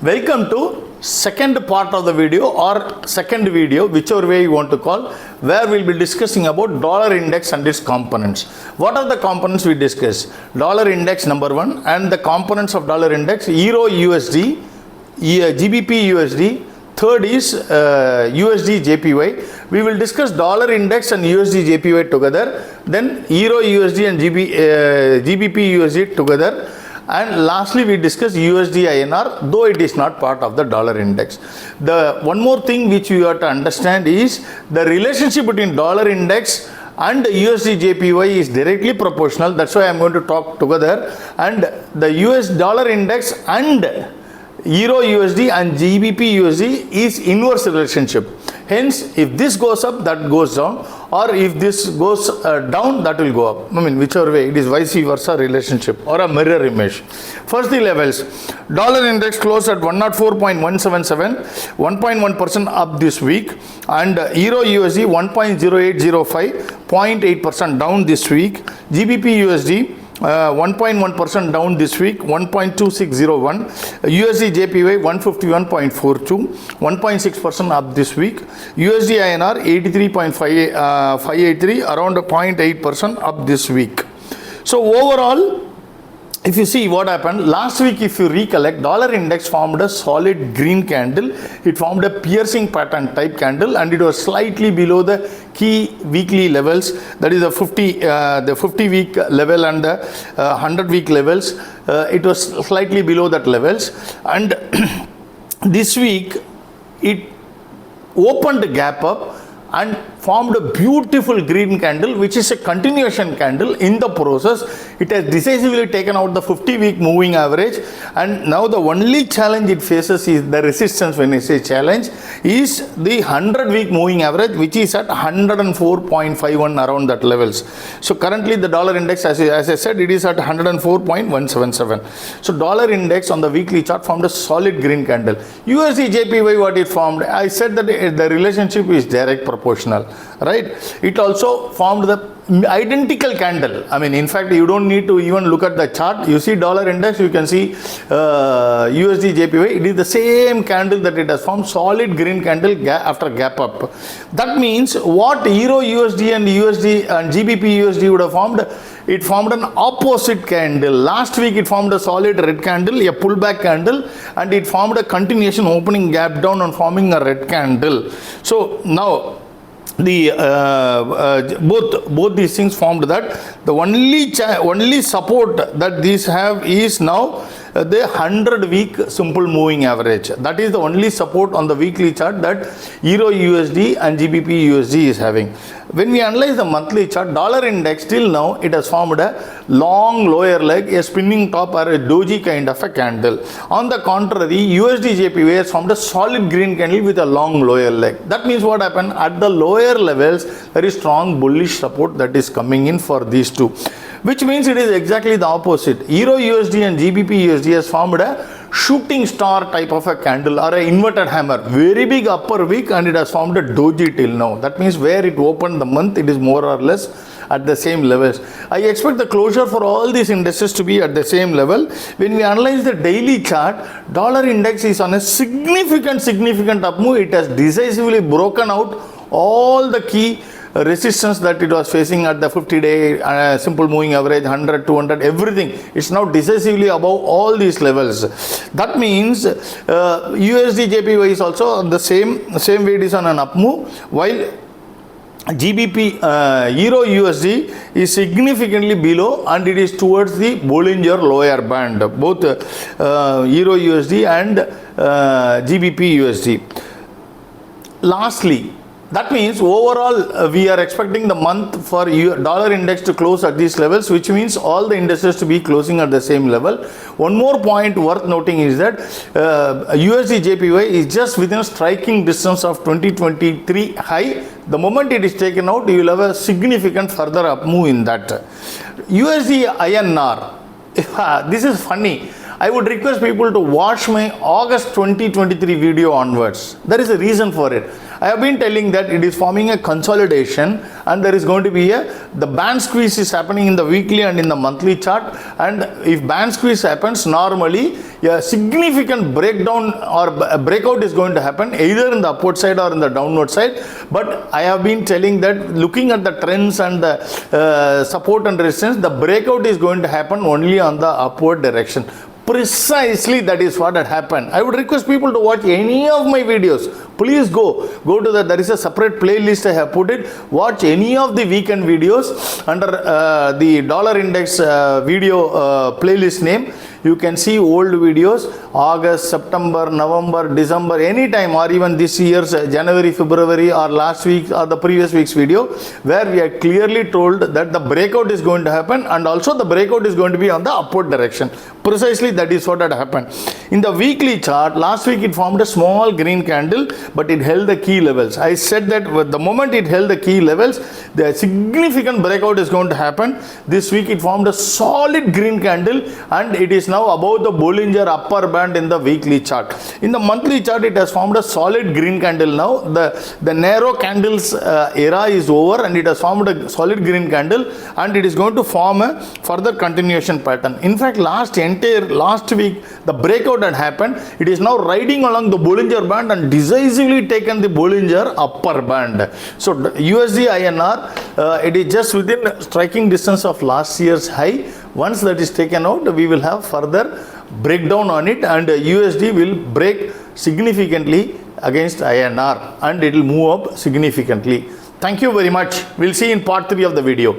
Welcome to second part of the video or second video, whichever way you want to call, where we'll be discussing about dollar index and its components. What are the components we discuss? Dollar index number one, and the components of dollar index: Euro USD, GBP USD. Third is USD JPY. We will discuss dollar index and USD JPY together, then Euro USD and GBP USD together, and lastly we discuss USD INR, though it is not part of the dollar index. The one more thing which you have to understand is the relationship between dollar index and USD JPY is directly proportional. That's why I am going to talk together. And the US dollar index and Euro USD and GBP USD is inverse relationship. Hence, if this goes up, that goes down, or if this goes down, that will go up. I mean, whichever way, it is vice versa relationship or a mirror image. First, the levels. Dollar index closed at 104.177, 1.1% up this week, and Euro USD 1.0805, 0.8% down this week. GBP USD 1.1% down this week, 1.2601. USD JPY 151.42, 1.6% up this week. USD INR 83.583, around 0.8% up this week. So overall, if you see what happened last week, if you recollect, dollar index formed a solid green candle. It formed a piercing pattern type candle, and it was slightly below the key weekly levels, that is the 50 week level and the 100 week levels. It was slightly below that levels, and this week it opened the gap up and formed a beautiful green candle, which is a continuation candle. In the process, it has decisively taken out the 50-week moving average, and now the only challenge it faces is the resistance. When I say challenge, is the 100-week moving average, which is at 104.51, around that levels. So currently the dollar index, as I said, it is at 104.177. so dollar index on the weekly chart formed a solid green candle. USD JPY, what it formed, I said that the relationship is direct proportional, right? It also formed the identical candle. I mean, in fact, you don't need to even look at the chart. You see dollar index, you can see USD JPY. It is the same candle that it has formed, solid green candle after gap up. That means what Euro USD and GBP USD would have formed, it formed an opposite candle. Last week it formed a solid red candle, a pullback candle, and it formed a continuation opening gap down and forming a red candle. So now the both these things formed that. The only support that these have is now the 100-week simple moving average. That is the only support on the weekly chart that Euro USD and GBP USD is having. When we analyze the monthly chart, dollar index till now it has formed a long lower leg, a spinning top, or a doji kind of a candle. On the contrary, USD JPY has formed a solid green candle with a long lower leg. That means what happened at the lower levels, very strong bullish support that is coming in for these two, which means it is exactly the opposite. Euro USD and GBP USD has formed a shooting star type of a candle or an inverted hammer, very big upper wick, and it has formed a doji till now. That means where it opened the month, it is more or less at the same levels. I expect the closure for all these indices to be at the same level. When we analyze the daily chart, dollar index is on a significant up move. It has decisively broken out all the key resistance that it was facing at the 50-day simple moving average, 100, 200, everything. It's now decisively above all these levels. That means USD JPY is also on the same way it is on an up move, while GBP Euro USD is significantly below, and it is towards the Bollinger lower band, both Euro USD and GBP USD. Lastly, that means overall we are expecting the month for dollar index to close at these levels, which means all the indices to be closing at the same level. One more point worth noting is that USD JPY is just within striking distance of 2023 high. The moment it is taken out, you will have a significant further up move in that. USD INR, this is funny. I would request people to watch my August 2023 video onwards. There is a reason for it. I have been telling that it is forming a consolidation and there is going to be the band squeeze is happening in the weekly and in the monthly chart, and if band squeeze happens, normally a significant breakdown or breakout is going to happen either in the upward side or in the downward side. But I have been telling that looking at the trends and the support and resistance, the breakout is going to happen only on the upward direction. Precisely that is what had happened. I would request people to watch any of my videos. Please go to there is a separate playlist I have put it. Watch any of the weekend videos under the dollar index video playlist name. You can see old videos, August, September, November, December, anytime, or even this year's January, February, or last week or the previous week's video, where we are clearly told that the breakout is going to happen and also the breakout is going to be on the upward direction. Precisely that is what had happened. In the weekly chart, last week it formed a small green candle, but it held the key levels. I said that the moment it held the key levels, the significant breakout is going to happen. This week it formed a solid green candle and it is now above the Bollinger upper band in the weekly chart. In the monthly chart, it has formed a solid green candle now. The narrow candles era is over and it has formed a solid green candle, and it is going to form a further continuation pattern. In fact, last week the breakout had happened. It is now riding along the Bollinger band and decisively taken the Bollinger upper band. So USD INR, it is just within striking distance of last year's high. Once that is taken out, we will have further breakdown on it, and USD will break significantly against INR and it will move up significantly. Thank you very much. We'll see in part 3 of the video.